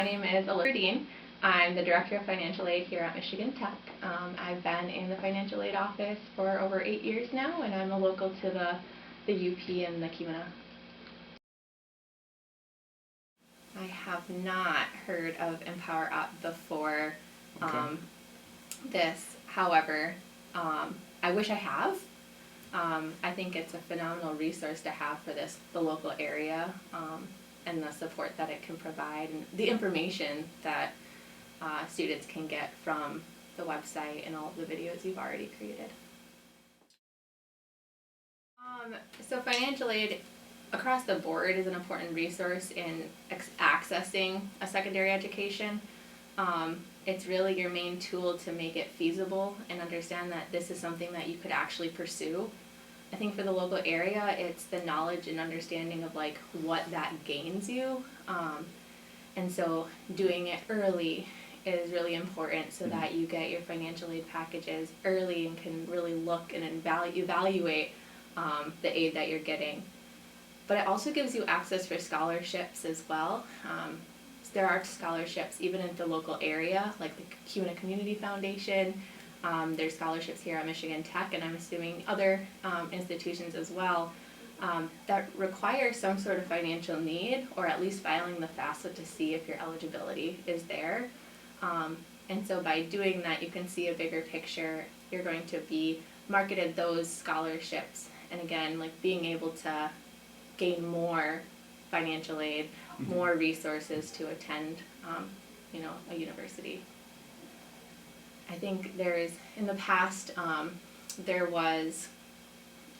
My name is Alyssa Fredin. I'm the Director of Financial Aid here at Michigan Tech. I've been in the Financial Aid office for over 8 years now, and I'm a local to the UP and the Keweenaw. I have not heard of Empower Up before this. However, I wish I have. I think it's a phenomenal resource to have for the local area, and the support that it can provide, and the information that students can get from the website and all of the videos you've already created. So financial aid across the board is an important resource in accessing a secondary education. It's really your main tool to make it feasible and understand that this is something that you could actually pursue. I think for the local area, it's the knowledge and understanding of like what that gains you. And so doing it early is really important so that you get your financial aid packages early and can really look and evaluate the aid that you're getting. But it also gives you access for scholarships as well. There are scholarships even in the local area, like the Keweenaw Community Foundation. There's scholarships here at Michigan Tech, and I'm assuming other institutions as well, that require some sort of financial need, or at least filing the FAFSA to see if your eligibility is there. And so by doing that, you can see a bigger picture. You're going to be marketed those scholarships, and again, like being able to gain more financial aid, more resources to attend, a university. I think in the past, there was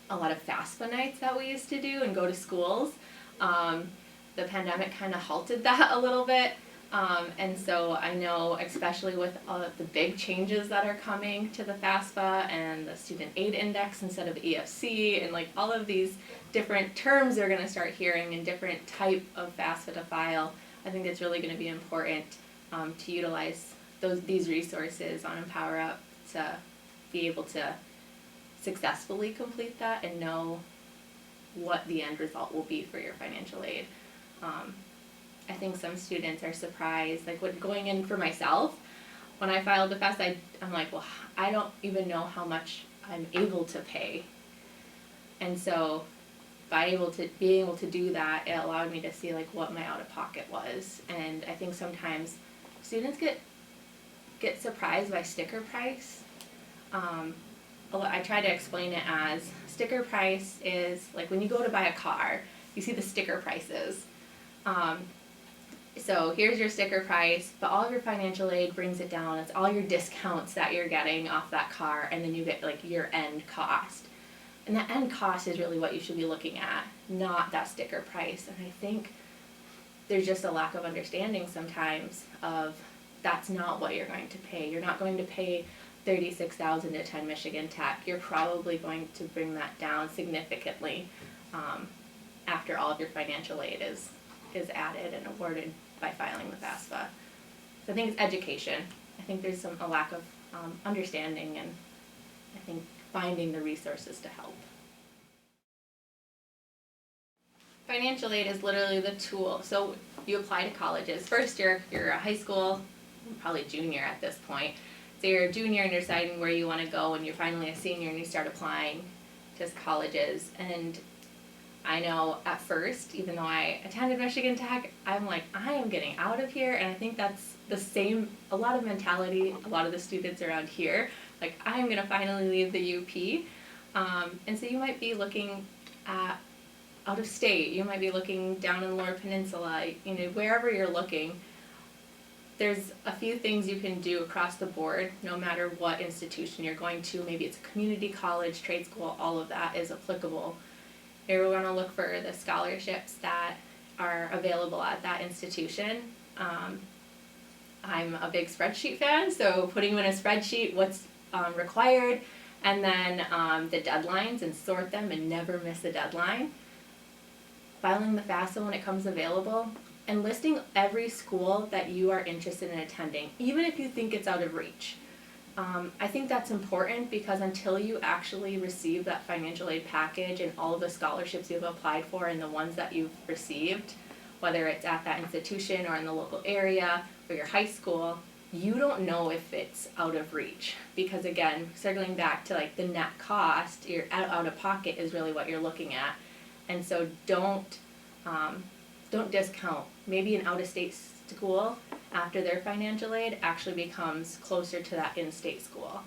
a lot of FAFSA nights that we used to do and go to schools. The pandemic kind of halted that a little bit. And so I know, especially with all of the big changes that are coming to the FAFSA and the Student Aid Index instead of EFC, and like all of these different terms they're going to start hearing and different type of FAFSA to file, I think it's really going to be important to utilize these resources on Empower Up to be able to successfully complete that and know what the end result will be for your financial aid. I think some students are surprised, like going in for myself, when I filed the FAFSA, I'm like, well, I don't even know how much I'm able to pay. And so being able to do that, it allowed me to see like what my out-of-pocket was. And I think sometimes students get surprised by sticker price. I try to explain it as sticker price is like when you go to buy a car, you see the sticker prices. So here's your sticker price, but all of your financial aid brings it down. It's all your discounts that you're getting off that car, and then you get like your end cost. And that end cost is really what you should be looking at, not that sticker price. And I think there's just a lack of understanding sometimes of that's not what you're going to pay. You're not going to pay $36,000 to attend Michigan Tech. You're probably going to bring that down significantly after all of your financial aid is added and awarded by filing the FAFSA. So I think it's education. I think there's a lack of understanding, and I think finding the resources to help. Financial aid is literally the tool. So you apply to colleges. First you're a high school, probably junior at this point. So you're a junior and you're deciding where you want to go, and you're finally a senior and you start applying to colleges. And I know at first, even though I attended Michigan Tech, I'm like, I am getting out of here. And I think that's the same, a lot of mentality, a lot of the students around here, like I'm going to finally leave the UP. And so you might be looking at out of state, you might be looking down in the Lower Peninsula, wherever you're looking. There's a few things you can do across the board, no matter what institution you're going to. Maybe it's a community college, trade school, all of that is applicable. You're going to look for the scholarships that are available at that institution. I'm a big spreadsheet fan, so putting them in a spreadsheet, what's required, and then the deadlines, and sort them and never miss a deadline. Filing the FAFSA when it comes available, and listing every school that you are interested in attending, even if you think it's out of reach. I think that's important because until you actually receive that financial aid package and all of the scholarships you've applied for and the ones that you've received, whether it's at that institution or in the local area or your high school, you don't know if it's out of reach. Because again, circling back to like the net cost, your out of pocket is really what you're looking at. And so don't discount. Maybe an out-of-state school after their financial aid actually becomes closer to that in-state school.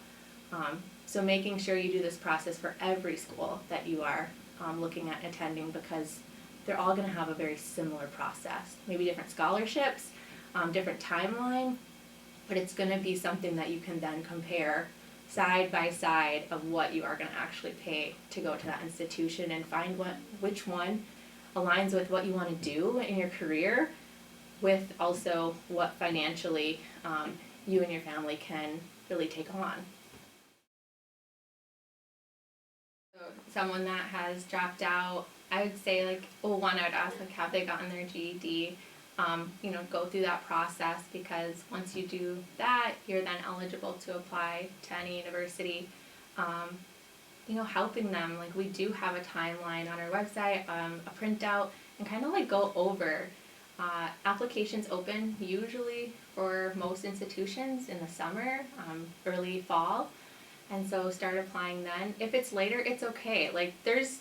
So making sure you do this process for every school that you are looking at attending, because they're all going to have a very similar process. Maybe different scholarships, different timeline, but it's going to be something that you can then compare side by side of what you are going to actually pay to go to that institution, and find which one aligns with what you want to do in your career, with also what financially you and your family can really take on. So someone that has dropped out, I would say I would ask have they gotten their GED? Go through that process, because once you do that, you're then eligible to apply to any university. Helping them, we do have a timeline on our website, a printout, and kind of go over. Applications open usually for most institutions in the summer, early fall, and so start applying then. If it's later, it's okay. There's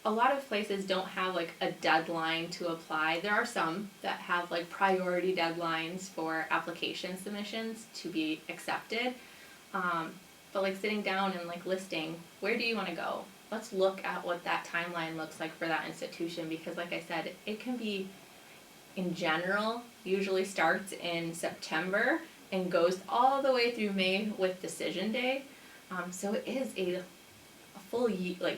a lot of places don't have a deadline to apply. There are some that have priority deadlines for application submissions to be accepted. But sitting down and listing, where do you want to go? Let's look at what that timeline looks like for that institution, because like I said, it can be, in general, usually starts in September and goes all the way through May with decision day. So it is a full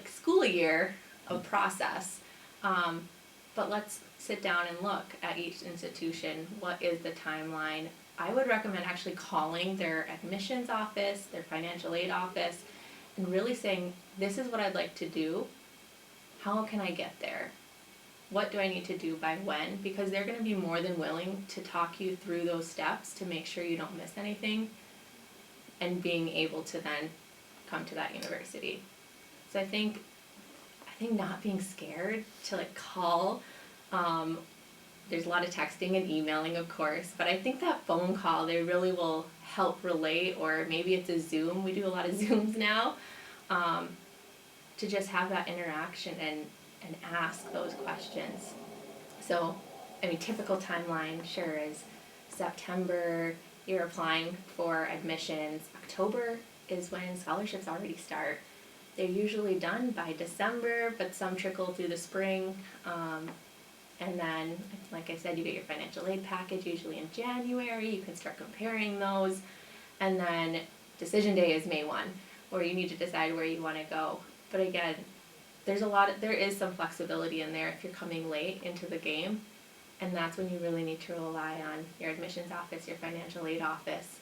school year of process. But let's sit down and look at each institution. What is the timeline? I would recommend actually calling their admissions office, their financial aid office, and really saying, this is what I'd like to do. How can I get there? What do I need to do by when? Because they're going to be more than willing to talk you through those steps to make sure you don't miss anything, and being able to then come to that university. So I think not being scared to call. There's a lot of texting and emailing, of course, but I think that phone call, they really will help relate, or maybe it's a Zoom. We do a lot of Zooms now, to just have that interaction and ask those questions. So, typical timeline, sure, is September, you're applying for admissions. October is when scholarships already start. They're usually done by December, but some trickle through the spring. And then, like I said, you get your financial aid package usually in January. You can start comparing those. And then decision day is May 1, where you need to decide where you want to go. But again, there is some flexibility in there if you're coming late into the game. And that's when you really need to rely on your admissions office, your financial aid office,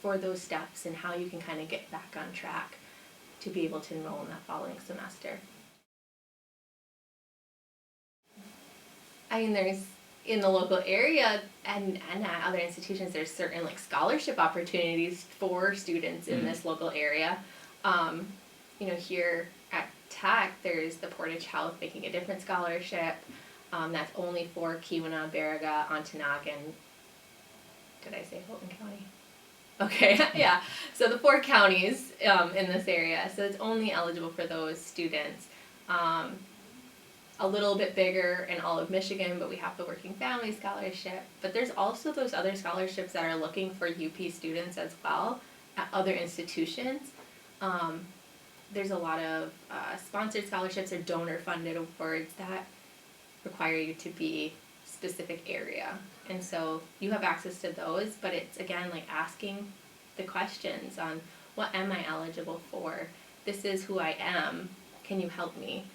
for those steps and how you can kind of get back on track to be able to enroll in that following semester. There's, in the local area and at other institutions, there's certain scholarship opportunities for students in this local area. Here at Tech, there's the Portage Health Making a Difference Scholarship. That's only for Keweenaw, Baraga, Ontonagon. Did I say Fulton County? Okay, yeah. So the 4 counties in this area. So it's only eligible for those students. A little bit bigger in all of Michigan, but we have the Working Family Scholarship. But there's also those other scholarships that are looking for UP students as well at other institutions. There's a lot of sponsored scholarships or donor-funded awards that require you to be specific area. And so you have access to those, but it's, again, asking the questions on, what am I eligible for? This is who I am. Can you help me?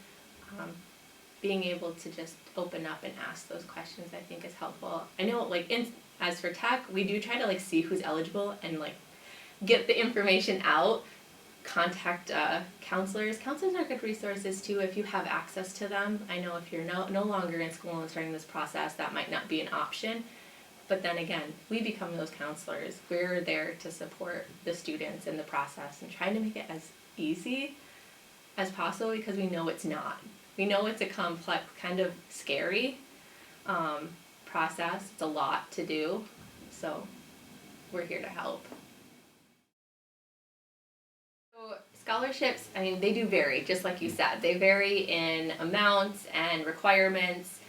Being able to just open up and ask those questions, I think, is helpful. I know, as for Tech, we do try to, see who's eligible and, get the information out. Contact counselors. Counselors are good resources, too, if you have access to them. I know if you're no longer in school and starting this process, that might not be an option. But then again, we become those counselors. We're there to support the students in the process and trying to make it as easy as possible, because we know it's not. We know it's a complex, kind of scary process. It's a lot to do, so we're here to help. So scholarships, I mean, they do vary, just like you said. They vary in amounts and requirements.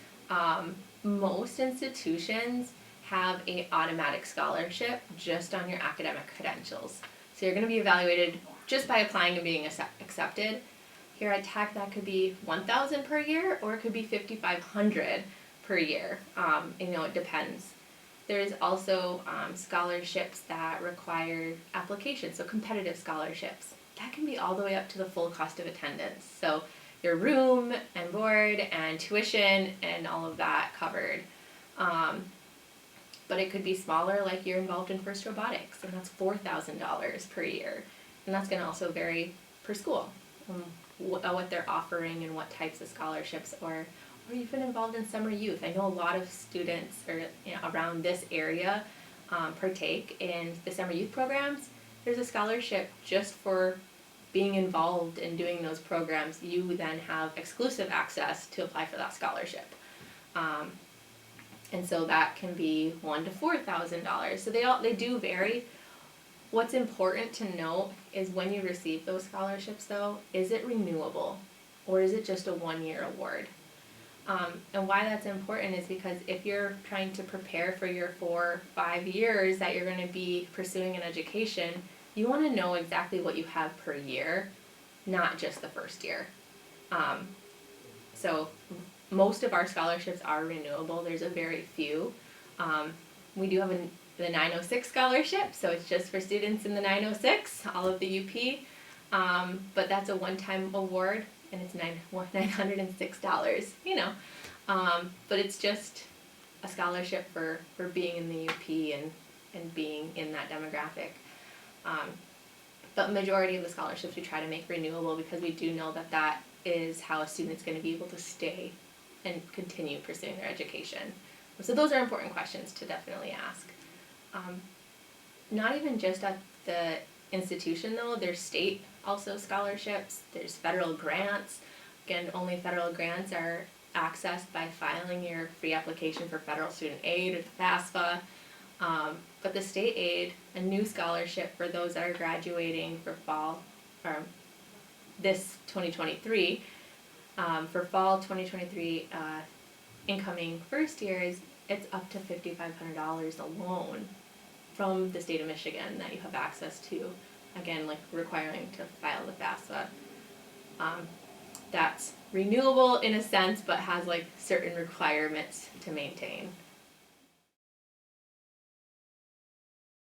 Most institutions have a automatic scholarship just on your academic credentials. So you're going to be evaluated just by applying and being accepted. Here at Tech, that could be $1,000 per year, or it could be $5,500 per year. It depends. There's also scholarships that require application, so competitive scholarships. That can be all the way up to the full cost of attendance. So your room and board and tuition and all of that covered. But it could be smaller, like you're involved in FIRST Robotics, and that's $4,000 per year. And that's going to also vary per school, what they're offering and what types of scholarships, or even involved in summer youth. I know a lot of students around this area partake in the summer youth programs. There's a scholarship just for being involved in doing those programs. You then have exclusive access to apply for that scholarship. And so that can be $1,000 to $4,000. So they do vary. What's important to note is when you receive those scholarships, though, is it renewable, or is it just a one-year award? And why that's important is because if you're trying to prepare for your 4-5 years that you're going to be pursuing an education, you want to know exactly what you have per year, not just the first year. So most of our scholarships are renewable. There's a very few. We do have the 906 scholarship, so it's just for students in the 906, all of the UP. But that's a one-time award, and it's $906, but it's just a scholarship for being in the UP and being in that demographic. But majority of the scholarships we try to make renewable, because we do know that is how a student's going to be able to stay and continue pursuing their education. So those are important questions to definitely ask. Not even just at the institution, though. There's state also scholarships. There's federal grants. Again, only federal grants are accessed by filing your free application for federal student aid or the FAFSA. But the state aid, a new scholarship for those that are graduating for fall, or this 2023, for fall 2023 incoming first years, it's up to $5,500 alone from the state of Michigan that you have access to. Again, like requiring to file the FAFSA. That's renewable in a sense, but has like certain requirements to maintain.